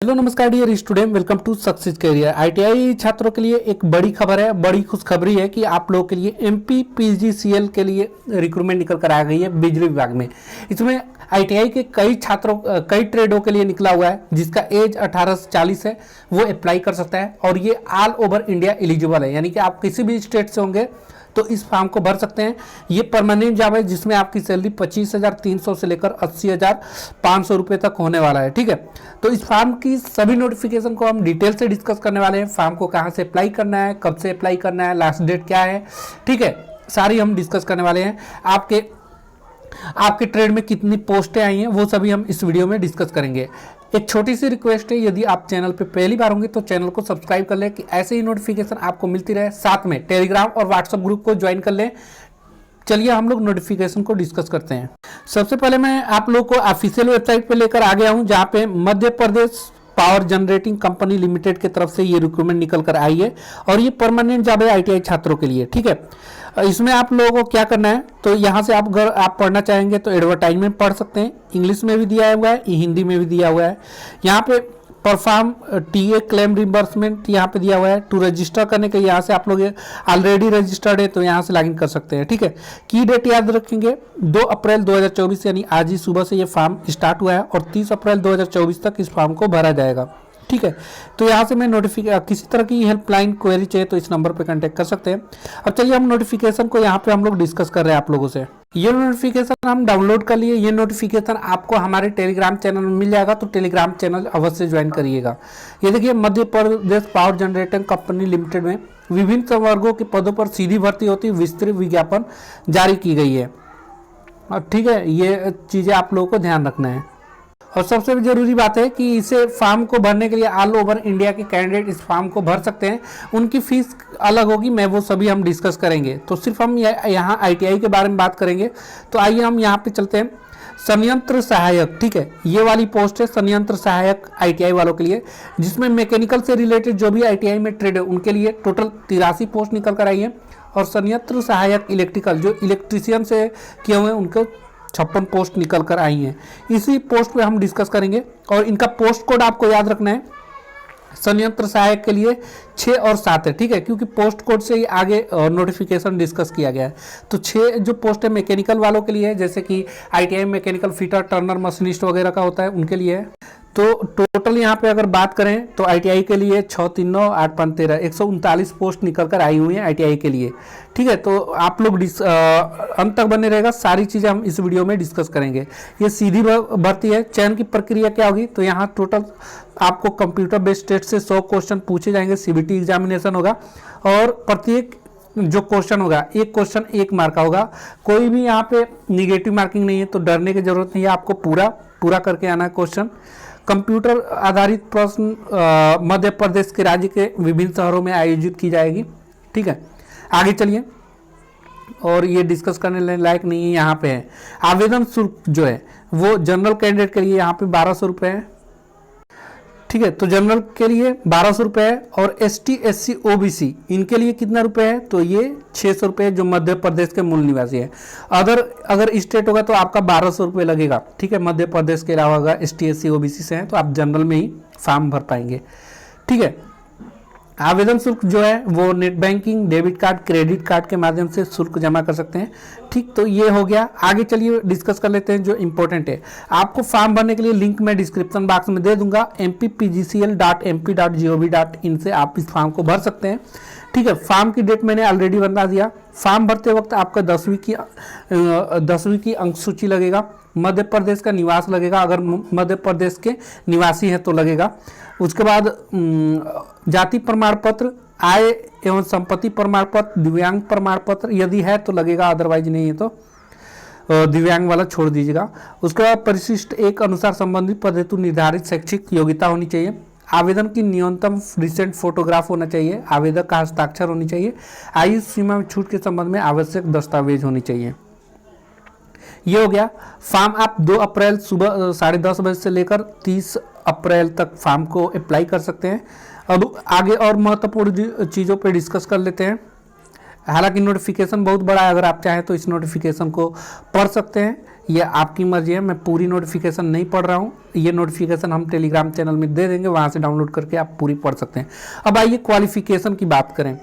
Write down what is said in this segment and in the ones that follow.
Hello नमस्कार dear student, welcome to success career. ITI छात्रों के लिए एक बड़ी खबर है, बड़ी खुशखबरी है कि आप लोगों के लिए एमपी पीजीसीएल के लिए रिक्रूटमेंट निकल कर आ गई है बिजली विभाग में। इसमें आईटीआई के कई ट्रेडों के लिए निकला हुआ है, जिसका एज 18 से 40 है वो अप्लाई कर सकता है और ये ऑल ओवर इंडिया एलिजिबल है, यानी कि आप किसी भी स्टेट से होंगे तो इस फॉर्म को भर सकते हैं। ये परमानेंट जॉब है जिसमें आपकी सैलरी 25,300 से लेकर 80,500 रुपये तक होने वाला है। ठीक है, तो इस फॉर्म की सभी नोटिफिकेशन को हम डिटेल से डिस्कस करने वाले हैं। फॉर्म को कहाँ से अप्लाई करना है, कब से अप्लाई करना है, लास्ट डेट क्या है, ठीक है, सारी हम डिस्कस करने वाले हैं। आपके ट्रेड में कितनी पोस्टें आई हैं वो सभी हम इस वीडियो में डिस्कस करेंगे। एक छोटी सी रिक्वेस्ट है, यदि आप चैनल पे पहली बार होंगे तो चैनल को सब्सक्राइब कर लें कि ऐसे ही नोटिफिकेशन आपको मिलती रहे। साथ में टेलीग्राम और व्हाट्सएप ग्रुप को ज्वाइन कर लें। चलिए हम लोग नोटिफिकेशन को डिस्कस करते हैं। सबसे पहले मैं आप लोग को ऑफिशियल वेबसाइट पे लेकर आ गया हूं, जहां पे Madhya Pradesh power generating company limited की तरफ से ये रिक्रूटमेंट निकल कर आई है और ये परमानेंट जॉब है आईटीआई छात्रों के लिए। ठीक है, इसमें आप लोगों को क्या करना है, तो यहाँ से अगर आप पढ़ना चाहेंगे तो एडवर्टाइजमेंट पढ़ सकते हैं। इंग्लिश में भी दिया हुआ है, हिंदी में भी दिया हुआ है। यहाँ पे परफॉर्म टीए क्लेम रिम्बर्समेंट यहाँ पे दिया हुआ है। टू रजिस्टर करने के यहाँ से आप लोग ऑलरेडी रजिस्टर्ड है तो यहाँ से लॉगिन कर सकते हैं। ठीक है, की डेट याद रखेंगे 2 अप्रैल 2024, यानी आज ही सुबह से ये फॉर्म स्टार्ट हुआ है और 30 अप्रैल 2024 तक इस फॉर्म को भरा जाएगा। ठीक है, तो यहाँ से मैं किसी तरह की हेल्पलाइन क्वेरी चाहिए तो इस नंबर पे कांटेक्ट कर सकते हैं। अब चलिए हम नोटिफिकेशन को यहाँ पे हम लोग डिस्कस कर रहे हैं आप लोगों से। ये नोटिफिकेशन हम डाउनलोड कर लिए। ये नोटिफिकेशन आपको हमारे टेलीग्राम चैनल में मिल जाएगा, तो टेलीग्राम चैनल अवश्य ज्वाइन करिएगा। ये देखिए, Madhya Pradesh power generating company limited में विभिन्न संवर्गों के पदों पर सीधी भर्ती होती विस्तृत विज्ञापन जारी की गई है। ठीक है, ये चीज़ें आप लोगों को ध्यान रखना है। और सबसे जरूरी बात है कि इसे फॉर्म को भरने के लिए ऑल ओवर इंडिया के कैंडिडेट इस फॉर्म को भर सकते हैं। उनकी फीस अलग होगी, मैं वो सभी हम डिस्कस करेंगे। तो सिर्फ हम यहाँ आईटीआई के बारे में बात करेंगे। तो आइए हम यहाँ पे चलते हैं। संयंत्र सहायक, ठीक है, ये वाली पोस्ट है संयंत्र सहायक आईटीआई वालों के लिए, जिसमें मैकेनिकल से रिलेटेड जो भी आईटीआई में ट्रेड है उनके लिए टोटल 83 पोस्ट निकल कर आई है। और संयंत्र सहायक इलेक्ट्रिकल, जो इलेक्ट्रीशियन से किए हुए हैं, उनको 56 पोस्ट निकल कर आई हैं। इसी पोस्ट पे हम डिस्कस करेंगे और इनका पोस्ट कोड आपको याद रखना है। संयंत्र सहायक के लिए 6 और 7 है। ठीक है, क्योंकि पोस्ट कोड से ही आगे नोटिफिकेशन डिस्कस किया गया है। तो 6 जो पोस्ट है मैकेनिकल वालों के लिए है, जैसे कि ITI mechanical fitter, Turner, machinist वगैरह का होता है, उनके लिए है। तो टोटल यहाँ पे अगर बात करें तो आईटीआई के लिए 6, 3, 9, 8, 5, 13, 139 पोस्ट निकल कर आई हुई हैं आईटीआई के लिए। ठीक है, तो आप लोग अंत तक बने रहेगा, सारी चीज़ें हम इस वीडियो में डिस्कस करेंगे। ये सीधी भर्ती है। चयन की प्रक्रिया क्या होगी, तो यहाँ टोटल आपको कंप्यूटर बेस्ड टेस्ट से 100 क्वेश्चन पूछे जाएंगे, सीबीटी एग्जामिनेशन होगा और प्रत्येक जो क्वेश्चन होगा, एक क्वेश्चन 1 मार्क का होगा। कोई भी यहाँ पे निगेटिव मार्किंग नहीं है, तो डरने की जरूरत नहीं है, आपको पूरा करके आना है क्वेश्चन। कंप्यूटर आधारित प्रश्न मध्य प्रदेश के राज्य के विभिन्न शहरों में आयोजित की जाएगी। ठीक है, आगे चलिए। और ये डिस्कस करने लायक नहीं है, यहाँ पे है आवेदन शुल्क जो है वो जनरल कैंडिडेट के लिए यहाँ पे 1200 रुपये है। ठीक है, तो जनरल के लिए 1200 रुपये है और एसटी, एससी, ओबीसी इनके लिए कितना रुपए है, तो ये 600 रुपये, जो मध्य प्रदेश के मूल निवासी है। अगर स्टेट होगा तो आपका 1200 रुपये लगेगा। ठीक है, मध्य प्रदेश के अलावा अगर एसटी, एससी, ओबीसी से हैं तो आप जनरल में ही फॉर्म भर पाएंगे। ठीक है, आवेदन शुल्क जो है वो net banking, debit card, credit card के माध्यम से शुल्क जमा कर सकते हैं। ठीक, तो ये हो गया। आगे चलिए डिस्कस कर लेते हैं जो इंपॉर्टेंट है। आपको फॉर्म भरने के लिए लिंक मैं डिस्क्रिप्शन बॉक्स में दे दूंगा, mppgcl.mp.gov.in से आप इस फॉर्म को भर सकते हैं। ठीक है, फॉर्म की डेट मैंने ऑलरेडी बता दिया। फॉर्म भरते वक्त आपका 10वीं की अंक सूची लगेगा, मध्य प्रदेश का निवास लगेगा, अगर मध्य प्रदेश के निवासी हैं तो लगेगा। उसके बाद जाति प्रमाण पत्र, आय एवं संपत्ति प्रमाण पत्र, दिव्यांग प्रमाण पत्र यदि है तो लगेगा, अदरवाइज नहीं है तो दिव्यांग वाला छोड़ दीजिएगा। उसके बाद परिशिष्ट 1 अनुसार संबंधित पद हेतु निर्धारित शैक्षिक योग्यता होनी चाहिए। आवेदन की न्यूनतम रिसेंट फोटोग्राफ होना चाहिए। आवेदक का हस्ताक्षर होनी चाहिए। आयु सीमा में छूट के संबंध में आवश्यक दस्तावेज होनी चाहिए। ये हो गया। फॉर्म आप 2 अप्रैल सुबह 10:30 बजे से लेकर 30 अप्रैल तक फॉर्म को अप्लाई कर सकते हैं। अब आगे और महत्वपूर्ण चीज़ों पे डिस्कस कर लेते हैं। हालांकि नोटिफिकेशन बहुत बड़ा है, अगर आप चाहें तो इस नोटिफिकेशन को पढ़ सकते हैं। ये आपकी मर्जी है, मैं पूरी नोटिफिकेशन नहीं पढ़ रहा हूँ, ये नोटिफिकेशन हम टेलीग्राम चैनल में दे देंगे, वहाँ से डाउनलोड करके आप पूरी पढ़ सकते हैं। अब आइए क्वालिफिकेशन की बात करें,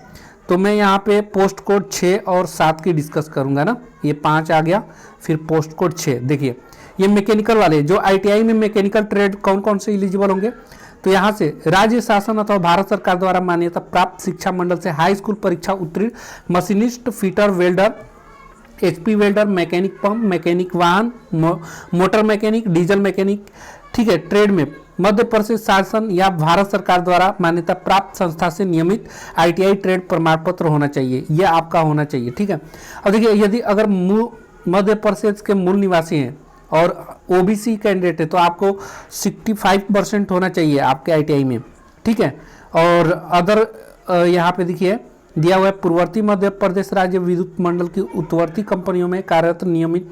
तो मैं यहाँ पे पोस्ट कोड 6 और 7 की डिस्कस करूँगा ना। ये 5 आ गया, फिर पोस्ट कोड 6। देखिए ये मैकेनिकल वाले, जो ITI में मैकेनिकल ट्रेड कौन कौन से एलिजिबल होंगे, तो यहाँ से राज्य शासन अथवा भारत सरकार द्वारा मान्यता प्राप्त शिक्षा मंडल से हाई स्कूल परीक्षा उत्तीर्ण machinist, fitter, welder, HP welder, mechanic pump, mechanic वाहन, मोटर मैकेनिक, डीजल मैकेनिक, ठीक है। ट्रेड में मध्य प्रदेश शासन या भारत सरकार द्वारा मान्यता प्राप्त संस्था से नियमित ITI ट्रेड प्रमाण पत्र होना चाहिए, यह आपका होना चाहिए, ठीक है। और देखिए यदि अगर मध्य प्रदेश के मूल निवासी हैं और OBC कैंडिडेट है तो आपको 65% होना चाहिए आपके ITI में, ठीक है। और अदर यहाँ पे देखिए दिया हुआ है, पूर्ववर्ती मध्य प्रदेश राज्य विद्युत मंडल की उत्तरवर्ती कंपनियों में कार्यरत नियमित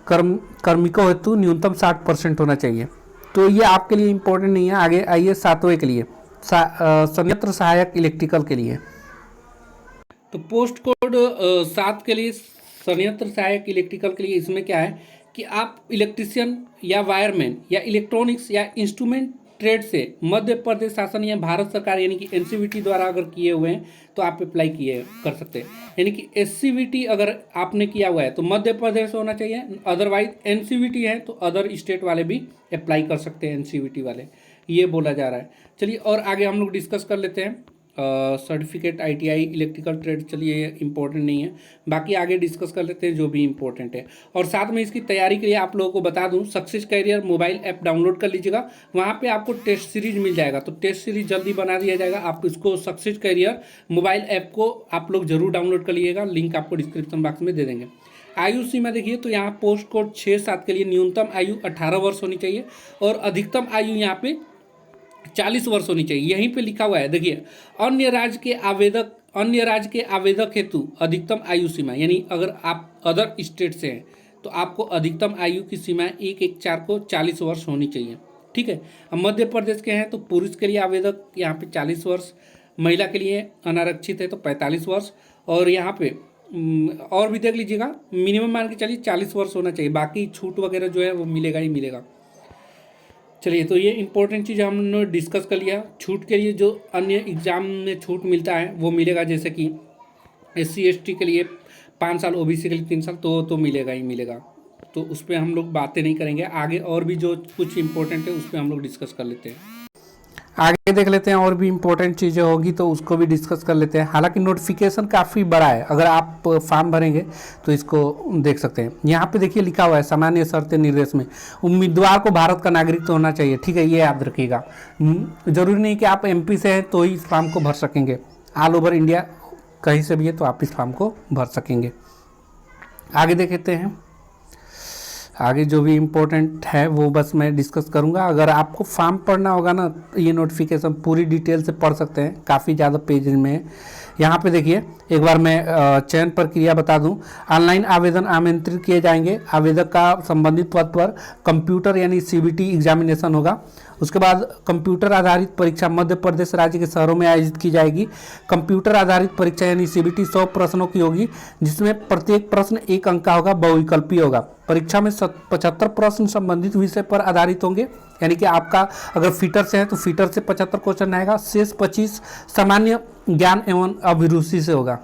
कार्मिकों हेतु न्यूनतम 60% होना चाहिए। तो ये आपके लिए इंपॉर्टेंट नहीं है। आगे आइए 7वें के लिए, संयंत्र सहायक इलेक्ट्रिकल के लिए। तो पोस्ट कोड 7 के लिए संयंत्र सहायक इलेक्ट्रिकल के लिए इसमें क्या है कि आप इलेक्ट्रीशियन या वायरमैन या इलेक्ट्रॉनिक्स या इंस्ट्रूमेंट ट्रेड से मध्य प्रदेश शासन या भारत सरकार यानी कि NCVT द्वारा अगर किए हुए हैं तो आप अप्लाई कर सकते हैं। यानी कि SCVT अगर आपने किया हुआ है तो मध्य प्रदेश होना चाहिए, अदरवाइज NCVT है तो अदर स्टेट वाले भी अप्लाई कर सकते हैं, NCVT वाले, ये बोला जा रहा है। चलिए और आगे हम लोग डिस्कस कर लेते हैं सर्टिफिकेट ITI इलेक्ट्रिकल ट्रेड। चलिए ये इंपॉर्टेंट नहीं है, बाकी आगे डिस्कस कर लेते हैं जो भी इंपॉर्टेंट है। और साथ में इसकी तैयारी के लिए आप लोगों को बता दूं, success career mobile app download कर लीजिएगा, वहाँ पे आपको टेस्ट सीरीज मिल जाएगा। तो टेस्ट सीरीज जल्दी बना दिया जाएगा, आप इसको सक्सेस कैरियर मोबाइल ऐप को आप लोग जरूर डाउनलोड कर लीजिएगा, लिंक आपको डिस्क्रिप्शन बॉक्स में दे देंगे। आयु सीमा देखिए तो यहाँ पोस्ट कोड 6-7 के लिए न्यूनतम आयु 18 वर्ष होनी चाहिए और अधिकतम आयु यहाँ पे 40 वर्ष होनी चाहिए, यहीं पे लिखा हुआ है। देखिए अन्य राज्य के आवेदक हेतु अधिकतम आयु सीमा, यानी अगर आप अदर स्टेट से हैं तो आपको अधिकतम आयु की सीमा 1/1/4 को 40 वर्ष होनी चाहिए, ठीक है। अब मध्य प्रदेश के हैं तो पुरुष के लिए आवेदक यहाँ पे 40 वर्ष, महिला के लिए अनारक्षित है तो 45 वर्ष, और यहाँ पे और भी देख लीजिएगा, मिनिमम मान के चलिए 40 वर्ष होना चाहिए, बाकी छूट वगैरह जो है वो मिलेगा ही मिलेगा। चलिए तो ये इंपॉर्टेंट चीज़ हमने डिस्कस कर लिया। छूट के लिए जो अन्य एग्जाम में छूट मिलता है वो मिलेगा, जैसे कि SC ST के लिए 5 साल, OBC के लिए 3 साल, तो मिलेगा ही मिलेगा। तो उस पर हम लोग बातें नहीं करेंगे, आगे और भी जो कुछ इंपॉर्टेंट है उस पर हम लोग डिस्कस कर लेते हैं। आगे देख लेते हैं और भी इंपॉर्टेंट चीज़ें होगी तो उसको भी डिस्कस कर लेते हैं। हालांकि नोटिफिकेशन काफ़ी बड़ा है, अगर आप फॉर्म भरेंगे तो इसको देख सकते हैं। यहाँ पे देखिए लिखा हुआ है सामान्य शर्तें निर्देश में उम्मीदवार को भारत का नागरिक तो होना चाहिए, ठीक है, ये याद रखिएगा। जरूरी नहीं कि आप MP से हैं तो ही इस फॉर्म को भर सकेंगे, ऑल ओवर इंडिया कहीं से भी है तो आप इस फॉर्म को भर सकेंगे। आगे देखते हैं, आगे जो भी इम्पोर्टेंट है वो बस मैं डिस्कस करूंगा। अगर आपको फॉर्म पढ़ना होगा ना, ये नोटिफिकेशन पूरी डिटेल से पढ़ सकते हैं, काफ़ी ज़्यादा पेज में है। यहाँ पे देखिए एक बार मैं चयन प्रक्रिया बता दूं। ऑनलाइन आवेदन आमंत्रित किए जाएंगे, आवेदक का संबंधित पद पर कंप्यूटर यानी CBT एग्जामिनेशन होगा। उसके बाद कंप्यूटर आधारित परीक्षा मध्य प्रदेश राज्य के शहरों में आयोजित की जाएगी। कंप्यूटर आधारित परीक्षा यानी CBT 100 प्रश्नों की होगी, जिसमें प्रत्येक प्रश्न 1 अंक का होगा, बहुविकल्पीय होगा। परीक्षा में 75 प्रश्न संबंधित विषय पर आधारित होंगे, यानी कि आपका अगर फिटर से है तो फिटर से 75 क्वेश्चन आएगा, शेष 25 सामान्य ज्ञान एवं अभिरुचि से होगा,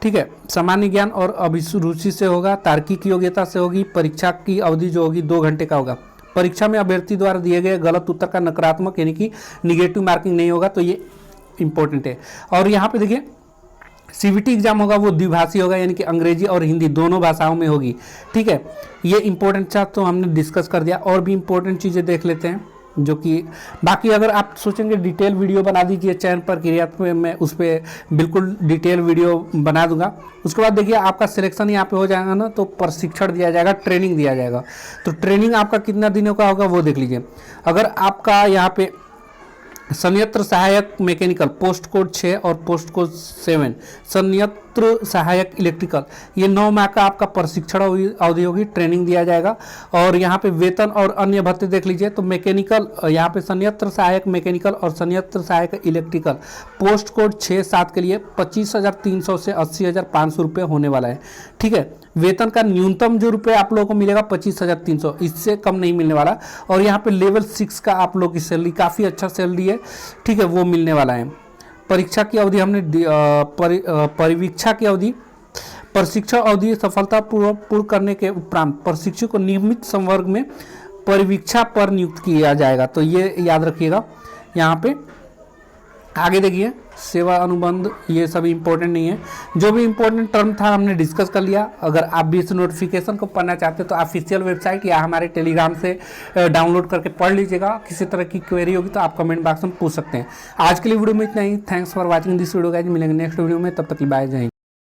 ठीक है, सामान्य ज्ञान और अभिरुचि से होगा। तार्किक योग्यता से होगी। परीक्षा की अवधि जो होगी 2 घंटे का होगा। परीक्षा में अभ्यर्थी द्वारा दिए गए गलत उत्तर का नकारात्मक यानी कि निगेटिव मार्किंग नहीं होगा, तो ये इंपॉर्टेंट है। और यहाँ पे देखिए CBT एग्जाम होगा वो द्विभाषी होगा, यानी कि अंग्रेजी और हिंदी दोनों भाषाओं में होगी, ठीक है। ये इंपॉर्टेंट था तो हमने डिस्कस कर दिया। और भी इंपॉर्टेंट चीज़ें देख लेते हैं जो कि बाकी अगर आप सोचेंगे डिटेल वीडियो बना दीजिए चयन प्रक्रिया में, मैं उस पर बिल्कुल डिटेल वीडियो बना दूंगा। उसके बाद देखिए आपका सिलेक्शन यहाँ पे हो जाएगा ना, तो प्रशिक्षण दिया जाएगा, ट्रेनिंग दिया जाएगा। तो ट्रेनिंग आपका कितना दिनों का होगा वो देख लीजिए। अगर आपका यहाँ पे संयंत्र सहायक मैकेनिकल पोस्ट कोड 6 और पोस्ट कोड 7, संयंत्र सहायक इलेक्ट्रिकल, ये 9 माह का आपका प्रशिक्षण अवधि होगी, ट्रेनिंग दिया जाएगा। और यहाँ पे वेतन और अन्य भत्ते देख लीजिए। तो मैकेनिकल यहाँ पे संयंत्र सहायक मैकेनिकल और संयंत्र सहायक इलेक्ट्रिकल पोस्ट कोड 6-7 के लिए 25,300 से 80,500 रुपये होने वाला है, ठीक है। वेतन का न्यूनतम जो रुपये आप लोगों को मिलेगा 25,300, इससे कम नहीं मिलने वाला। और यहाँ पे लेवल 6 का आप लोग की सैलरी काफ़ी अच्छा सैलरी है, ठीक है, वो मिलने वाला है। परीक्षा की अवधि हमने परिवीक्षा की अवधि, प्रशिक्षण अवधि सफलतापूर्वक पूर्ण करने के उपरांत प्रशिक्षु को नियमित संवर्ग में परिवीक्षा पर नियुक्त किया जाएगा। तो ये याद रखिएगा। यहाँ पे आगे देखिए, सेवा अनुबंध ये सब इम्पोर्टेंट नहीं है, जो भी इम्पोर्टेंट टर्म था हमने डिस्कस कर लिया। अगर आप भी इस नोटिफिकेशन को पढ़ना चाहते हो तो ऑफिशियल वेबसाइट या हमारे टेलीग्राम से डाउनलोड करके पढ़ लीजिएगा। किसी तरह की क्वेरी होगी तो आप कमेंट बॉक्स में पूछ सकते हैं। आज के लिए वीडियो में इतना ही। Thanks for watching this video guys, मिलेंगे नेक्स्ट वीडियो में, तब तक बाय, जय हिंद।